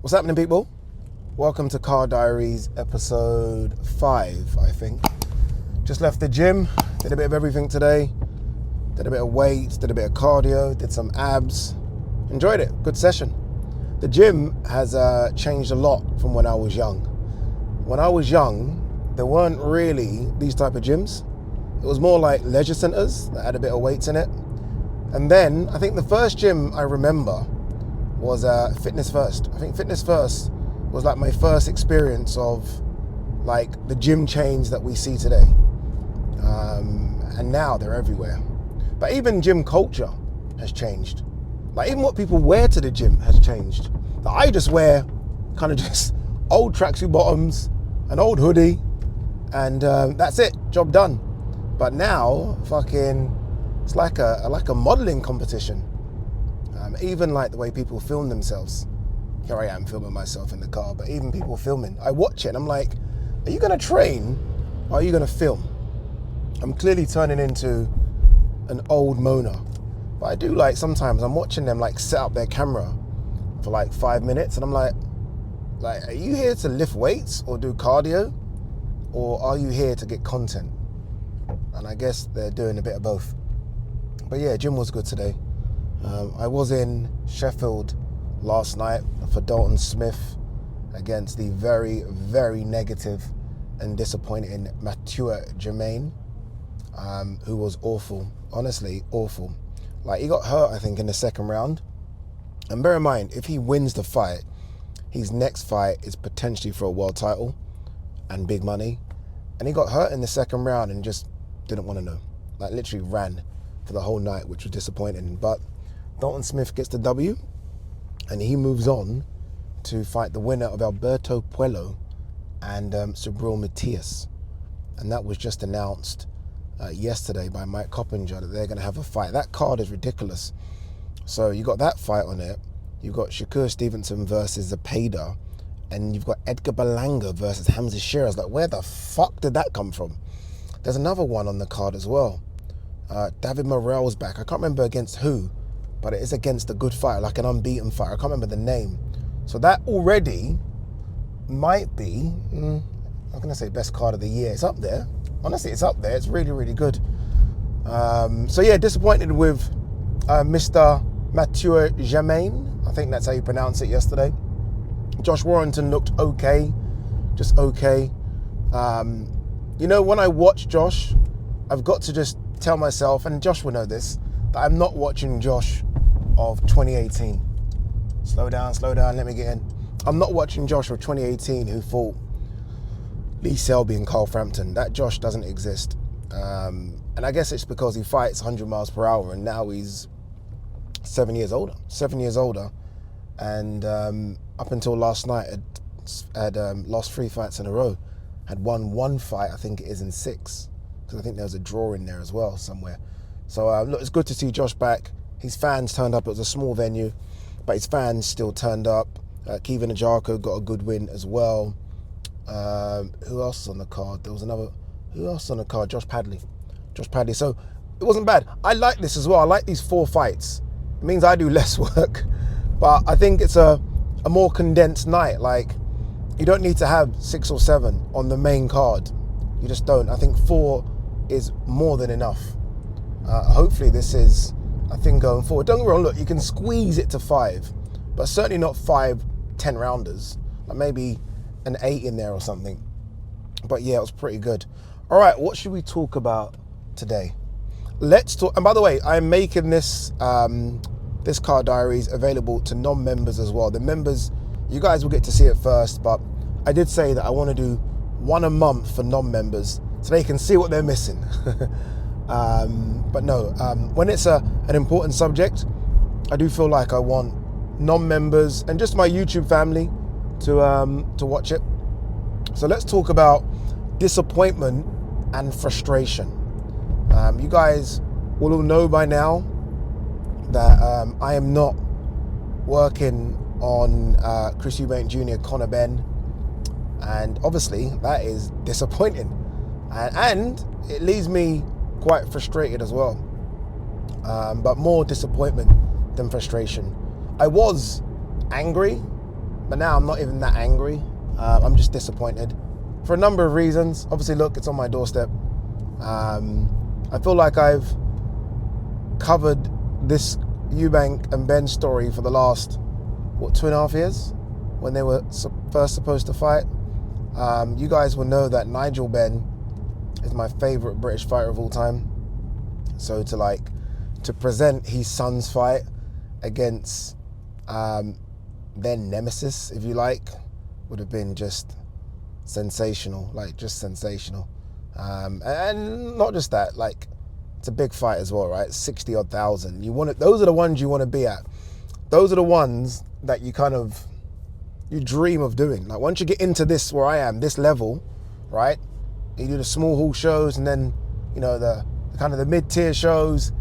What's happening, people? Welcome to Car Diaries episode 5, I think. Just left the gym, did a bit of everything today. Did a bit of weights, did a bit of cardio, did some abs. Enjoyed it, good session. The gym has changed a lot from when I was young. When I was young, there weren't really these type of gyms. It was more like leisure centers that had a bit of weights in it. And then, I think the first gym I remember was Fitness First. I think Fitness First was like my first experience of like the gym chains that we see today. And now they're everywhere. But even gym culture has changed. Like even what people wear to the gym has changed. Like I just wear kind of just old tracksuit bottoms, an old hoodie, and that's it, job done. But now, it's like a modeling competition. Even like the way people film themselves. Here I am filming myself in the car, but even people filming, I watch it and I'm like, are you gonna train or are you gonna film? I'm clearly turning into an old Mona. But I do like, sometimes I'm watching them like set up their camera for like 5 minutes and I'm like, are you here to lift weights or do cardio? Or are you here to get content? And I guess they're doing a bit of both. But yeah, gym was good today. I was in Sheffield last night for Dalton Smith against the very, very negative and disappointing Mathieu Germain, who was awful, honestly awful. Like he got hurt, I think, in the second round. And bear in mind, if he wins the fight, his next fight is potentially for a world title and big money. And he got hurt in the second round and just didn't want to know. Like literally ran for the whole night, which was disappointing. But Dalton Smith gets the W and he moves on to fight the winner of Alberto Puello and Subriel Matias. And that was just announced yesterday by Mike Coppinger that they're going to have a fight. That card is ridiculous. So you got that fight on it. You've got Shakur Stevenson versus Zapata. And you've got Edgar Berlanga versus Hamza Shiraz. Like, where the fuck did that come from? There's another one on the card as well. David Morrell's back. I can't remember against who, but it is against a good fighter, like an unbeaten fighter. I can't remember the name. So that already might be, I'm going to say best card of the year. It's up there. Honestly, it's up there. It's really, really good. So yeah, disappointed with Mr. Mathieu Germain. I think that's how you pronounce it yesterday. Josh Warrington looked okay, just okay. You know, when I watch Josh, I've got to just tell myself, and Josh will know this, that I'm not watching Josh of 2018. Slow down, let me get in. I'm not watching Josh of 2018 who fought Lee Selby and Carl Frampton. That Josh doesn't exist. And I guess it's because he fights 100 miles per hour and now he's 7 years older. And up until last night had lost 3 fights in a row. Had won 1 fight, I think it is, in 6. Because I think there was a draw in there as well somewhere. So look, it's good to see Josh back. His fans turned up. It was a small venue, but his fans still turned up. Kevin Ajarko got a good win as well. Who else is on the card? There was another. Who else on the card? Josh Padley. So it wasn't bad. I like this as well. I like these 4 fights. It means I do less work, but I think it's a more condensed night. Like you don't need to have 6 or 7 on the main card. You just don't. I think 4 is more than enough. Hopefully this is a thing going forward. Don't get me wrong, look, you can squeeze it to 5, but certainly not 5 10-rounders. Like maybe an 8 in there or something. But yeah, it was pretty good. All right, what should we talk about today? Let's talk, and by the way, I'm making this this Car Diaries available to non-members as well. The members, you guys will get to see it first, but I did say that I want to do 1 a month for non-members so they can see what they're missing. But no, when it's an important subject, I do feel like I want non-members and just my YouTube family to watch it. So let's talk about disappointment and frustration. You guys will all know by now that I am not working on Chris Eubank Jr., Eubank-Benn, and obviously that is disappointing, and it leaves me quite frustrated as well, but more disappointment than frustration. I was angry But now I'm not even that angry. I'm just disappointed for a number of reasons. Obviously, look, it's on my doorstep. I feel like I've covered this Eubank-Benn story for the last, 2.5 years when they were first supposed to fight. You guys will know that Nigel Benn is my favourite British fighter of all time. So to present his son's fight against their nemesis, if you like, would have been just sensational, just sensational. And not just that, it's a big fight as well, right? 60 odd thousand. Those are the ones you want to be at. Those are the ones that you dream of doing. Like once you get into this, where I am, this level, right? You do the small hall shows and then, the kind of the mid-tier shows.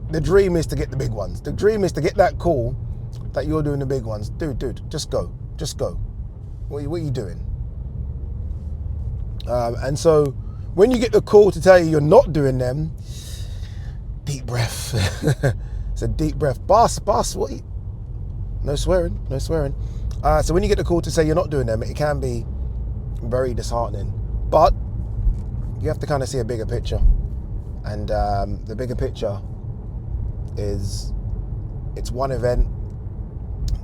The dream is to get the big ones. The dream is to get that call that you're doing the big ones. Dude, just go. What are you doing? And so when you get the call to tell you you're not doing them, deep breath. It's a deep breath. Boss, what? No swearing. So when you get the call to say you're not doing them, it can be very disheartening. But you have to kind of see a bigger picture. And the bigger picture is it's one event.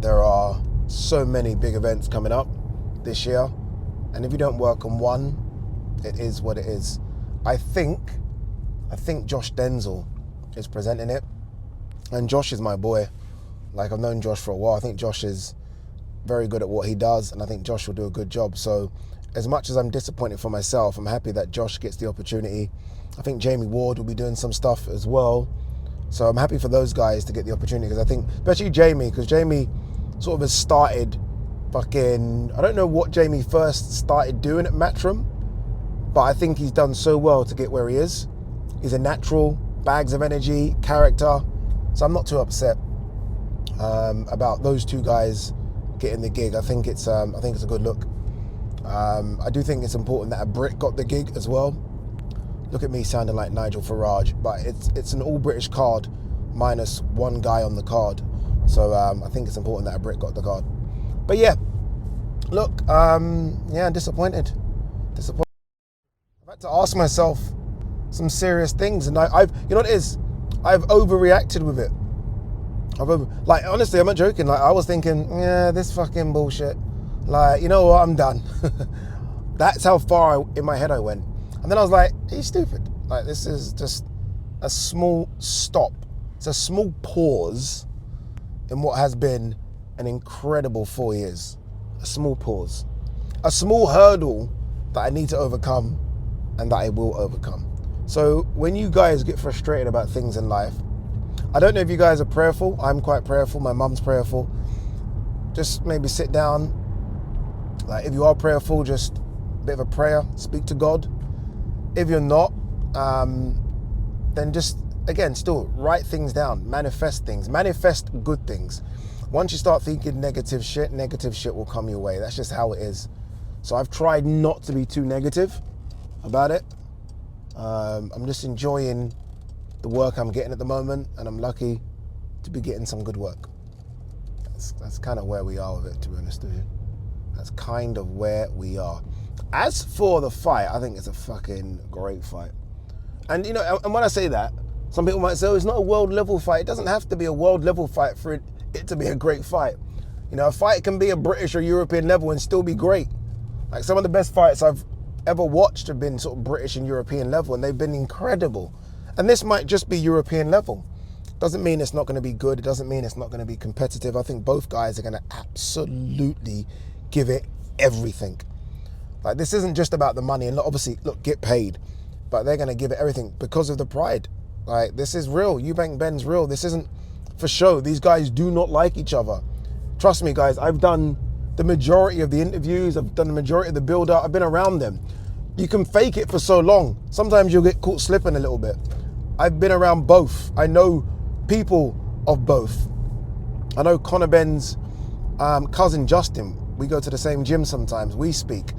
There are so many big events coming up this year. And if you don't work on one, it is what it is. I think Josh Denzel is presenting it. And Josh is my boy. I've known Josh for a while. I think Josh is very good at what he does, and I think Josh will do a good job. So as much as I'm disappointed for myself, I'm happy that Josh gets the opportunity. I think Jamie Ward will be doing some stuff as well. So I'm happy for those guys to get the opportunity, because I think, especially Jamie, because Jamie sort of has started I don't know what Jamie first started doing at Matchroom, but I think he's done so well to get where he is. He's a natural, bags of energy, character. So I'm not too upset about those two guys getting the gig. I think it's a good look. I do think it's important that a Brit got the gig as well. Look at me sounding like Nigel Farage, but it's an all British card minus one guy on the card. So I think it's important that a Brit got the card. But yeah, look, I'm disappointed. I've had to ask myself some serious things, and I've overreacted with it. Honestly, I'm not joking. I was thinking, this fucking bullshit. You know what? I'm done. That's how far in my head I went. And then I was like, are you stupid? This is just a small stop. It's a small pause in what has been an incredible 4 years. A small pause. A small hurdle that I need to overcome and that I will overcome. So when you guys get frustrated about things in life, I don't know if you guys are prayerful. I'm quite prayerful. My mum's prayerful. Just maybe sit down. If you are prayerful, just a bit of a prayer. Speak to God. If you're not, then just, again, still write things down. Manifest things. Manifest good things. Once you start thinking negative shit will come your way. That's just how it is. So I've tried not to be too negative about it. I'm just enjoying the work I'm getting at the moment, and I'm lucky to be getting some good work. That's kind of where we are with it, to be honest with you. That's kind of where we are. As for the fight, I think it's a fucking great fight. And and when I say that, some people might say, oh, it's not a world level fight. It doesn't have to be a world level fight for it to be a great fight. A fight can be a British or European level and still be great. Some of the best fights I've ever watched have been sort of British and European level, and they've been incredible. And this might just be European level. Doesn't mean it's not going to be good. It doesn't mean it's not going to be competitive. I think both guys are going to absolutely give it everything. This isn't just about the money, and obviously, look, get paid, but they're going to give it everything because of the pride. This is real. Eubank-Benn's real. This isn't for show. These guys do not like each other. Trust me, guys, I've done the majority of the interviews. I've done the majority of the build-up. I've been around them. You can fake it for so long. Sometimes you'll get caught slipping a little bit. I've been around both. I know people of both. I know Conor Benn's cousin Justin. We go to the same gym sometimes. We speak.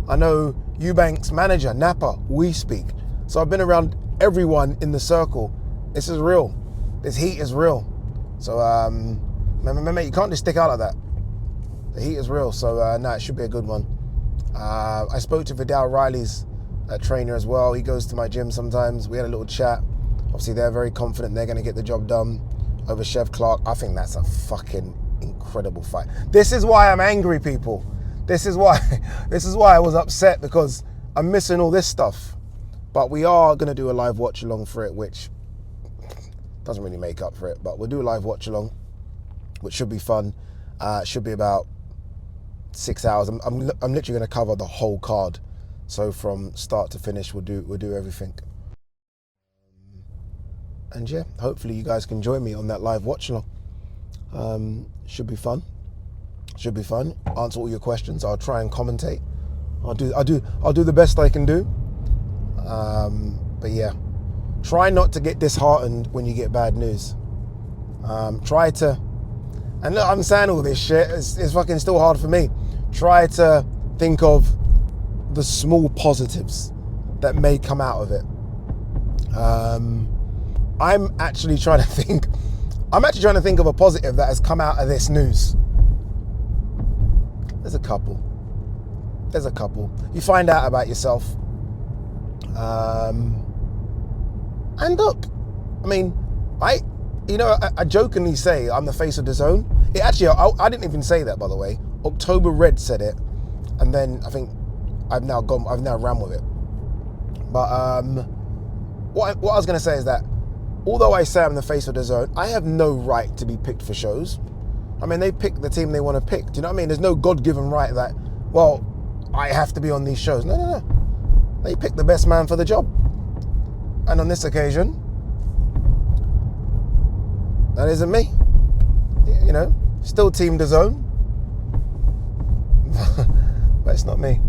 I know Eubank's manager, Napa. We speak. So I've been around everyone in the circle. This is real. This heat is real. So, mate, you can't just stick out like that. The heat is real, so no, it should be a good one. I spoke to Vidal Riley's trainer as well. He goes to my gym sometimes. We had a little chat. Obviously, they're very confident they're going to get the job done over Chev Clark. I think that's a fucking incredible fight. This is why I'm angry, people. This is why I was upset, because I'm missing all this stuff. But we are going to do a live watch along for it, which doesn't really make up for it. But we'll do a live watch along, which should be fun. It should be about 6 hours. I'm literally going to cover the whole card. So from start to finish, we'll do everything. And yeah, hopefully you guys can join me on that live watch along. Should be fun. Should be fun. Answer all your questions. I'll try and commentate. I'll do the best I can do. But yeah, try not to get disheartened when you get bad news. Try to, and look, I'm saying all this shit. It's fucking still hard for me. Try to think of the small positives that may come out of it. I'm actually trying to think of a positive that has come out of this news. There's a couple. You find out about yourself. And look, I mean, I jokingly say I'm the face of the zone. I didn't even say that, by the way. October Red said it, and then I think I've now ran with it. But what I was going to say is that although I say I'm the face of the zone, I have no right to be picked for shows. I mean, they pick the team they want to pick. Do you know what I mean? There's no God-given right that, well, I have to be on these shows. No. They pick the best man for the job. And on this occasion, that isn't me. You know, still Team DAZN. But it's not me.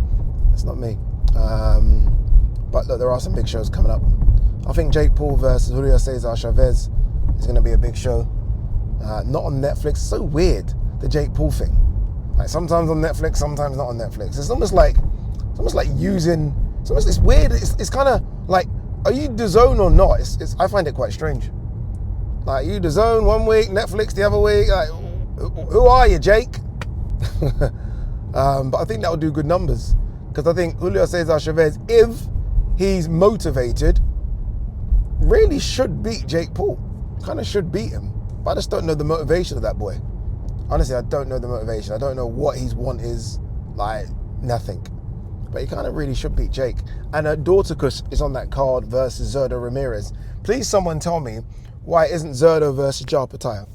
But look, there are some big shows coming up. I think Jake Paul versus Julio Cesar Chavez is going to be a big show. Not on Netflix. It's so weird, the Jake Paul thing. Like sometimes on Netflix, sometimes not on Netflix. It's almost like using. It's almost this weird. It's kind of like, are you DAZN or not? I find it quite strange. Like, you DAZN one week, Netflix the other week. Like, who are you, Jake? But I think that will do good numbers, because I think Julio Cesar Chavez, if he's motivated, really should beat Jake Paul. Kind of should beat him. But I just don't know the motivation of that boy. Honestly, I don't know the motivation. I don't know what his want is. Like, nothing. But he kind of really should beat Jake. And Dorticus is on that card versus Zurdo Ramirez. Please someone tell me why it isn't Zurdo versus Jarpataya.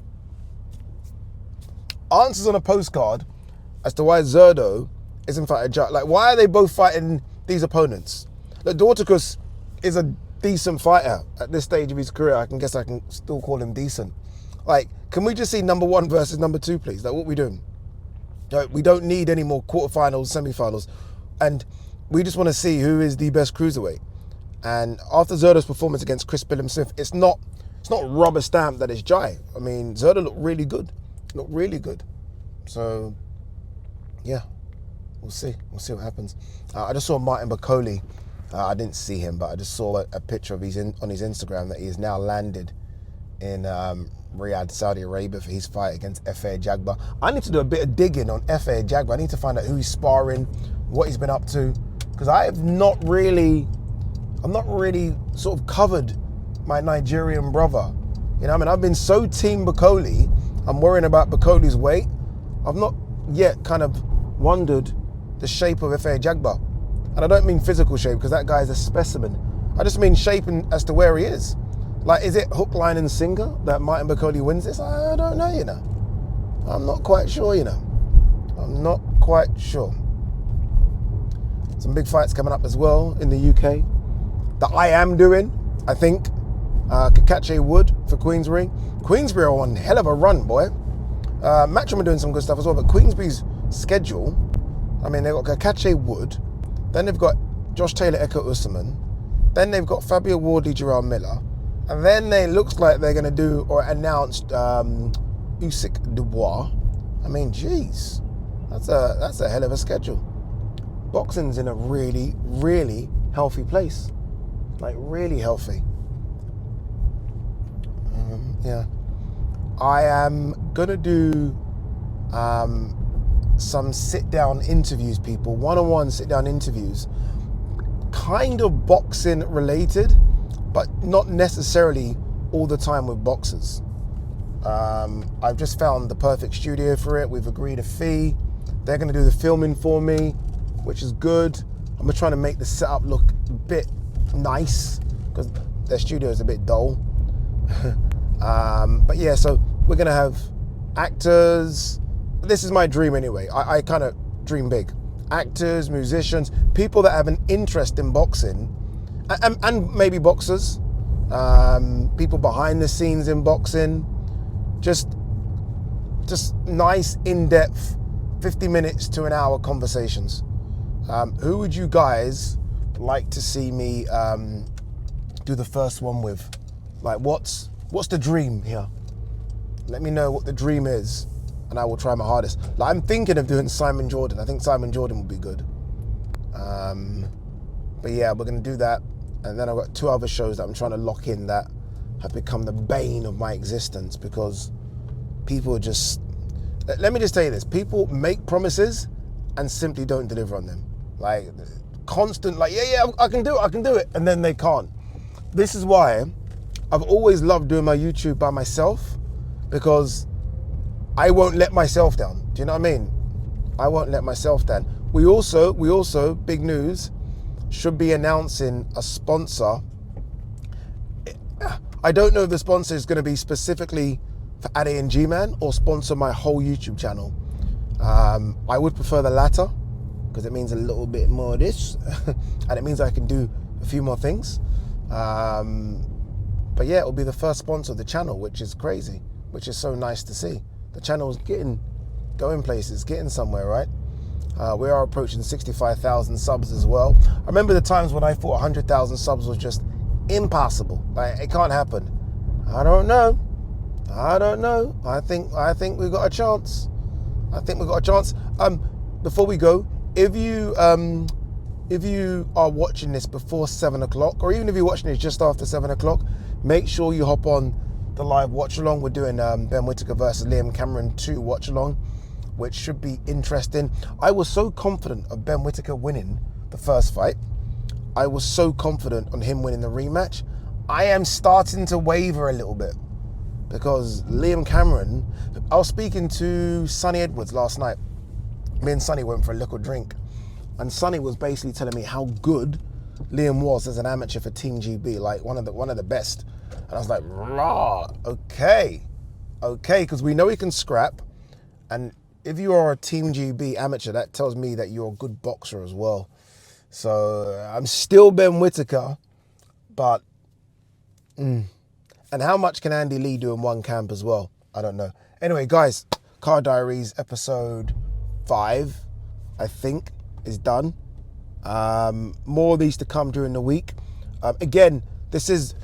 Answers on a postcard as to why Zurdo isn't fighting Jar. Like, why are they both fighting these opponents? Like, Dorticus is a decent fighter at this stage of his career. I can still call him decent. Like, can we just see number 1 versus number 2, please? Like, what are we doing? Like, we don't need any more quarterfinals, semifinals. And we just want to see who is the best cruiserweight. And after Zurdo's performance against Chris Billum-Smith, it's not rubber stamp that it's Jai. I mean, Zurdo looked really good. So, yeah, we'll see. We'll see what happens. I just saw Martin Bakole. I didn't see him, but I just saw a picture of on his Instagram that he has now landed in Riyadh, Saudi Arabia for his fight against Efe Ajagba. I need to do a bit of digging on Efe Ajagba. I need to find out who he's sparring, what he's been up to, because I'm not really sort of covered my Nigerian brother. You know what I mean? I've been so Team Bakole. I'm worrying about Bakole's weight. I've not yet kind of wondered the shape of Efe Ajagba. And I don't mean physical shape, because that guy is a specimen. I just mean shape as to where he is. Like, is it hook, line, and sinker that Martin Bakole wins this? I don't know, you know. I'm not quite sure, you know. I'm not quite sure. Some big fights coming up as well in the UK that I am doing, I think. Kakache Wood for Queensbury. Queensbury are on hell of a run, boy. Matchroom are doing some good stuff as well, but Queensbury's schedule, I mean, they've got Kakache Wood, then they've got Josh Taylor, Eko Usman, then they've got Fabio Wardley, Jarrell Miller, and then it looks like they're going to do or announced Usyk Dubois. I mean, geez, that's a hell of a schedule. Boxing's in a really, really healthy place. Like, really healthy. Yeah. I am going to do some sit-down interviews, people, one-on-one sit-down interviews, kind of boxing related, but not necessarily all the time with boxers. I've just found the perfect studio for it. We've agreed a fee. They're going to do the filming for me, which is good. I'm trying to make the setup look a bit nice because their studio is a bit dull. But yeah, so we're going to have actors. This is my dream anyway. I kind of dream big. Actors, musicians, people that have an interest in boxing, and maybe boxers, people behind the scenes in boxing, just nice, in-depth, 50 minutes to an hour conversations. Who would you guys like to see me do the first one with? Like, what's the dream here? Let me know what the dream is, and I will try my hardest. Like, I'm thinking of doing Simon Jordan. I think Simon Jordan would be good. But yeah, we're going to do that. And then I've got 2 other shows that I'm trying to lock in that have become the bane of my existence because people are just... Let me just tell you this. People make promises and simply don't deliver on them. Like, constant, like, yeah, I can do it. And then they can't. This is why I've always loved doing my YouTube by myself, because I won't let myself down. Do you know what I mean? I won't let myself down. We also, big news, should be announcing a sponsor. I don't know if the sponsor is going to be specifically for Addy and G-Man or sponsor my whole YouTube channel. I would prefer the latter because it means a little bit more of this and it means I can do a few more things. But yeah, it'll be the first sponsor of the channel, which is crazy, which is so nice to see. The channel's going places, getting somewhere, right? We are approaching 65,000 subs as well. I remember the times when I thought 100,000 subs was just impossible. Like, it can't happen. I don't know. I think we've got a chance. Before we go, if you are watching this before 7 o'clock, or even if you're watching it just after 7 o'clock, make sure you hop on the live watch along. We're doing Ben Whittaker versus Liam Cameron 2 watch along, which should be interesting. I was so confident of Ben Whittaker winning the first fight. I was so confident on him winning the rematch. I am starting to waver a little bit because Liam Cameron, I was speaking to Sonny Edwards last night. Me and Sonny went for a little drink, and Sonny was basically telling me how good Liam was as an amateur for Team GB, like one of the best. And I was like, rah, okay, because we know he can scrap, and if you are a Team GB amateur, that tells me that you're a good boxer as well. So I'm still Ben Whittaker, but and how much can Andy Lee do in one camp as well? I don't know. Anyway, guys, Car Diaries episode 5, I think, is done. More of these to come during the week. Again, this is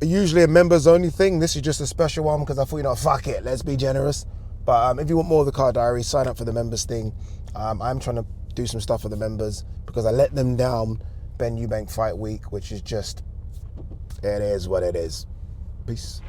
usually a members only thing. This is just a special one because I thought, fuck it, let's be generous. But if you want more of the Car Diaries, sign up for the members thing. I'm trying to do some stuff for the members because I let them down Ben Eubank Fight Week, which is just, it is what it is. Peace.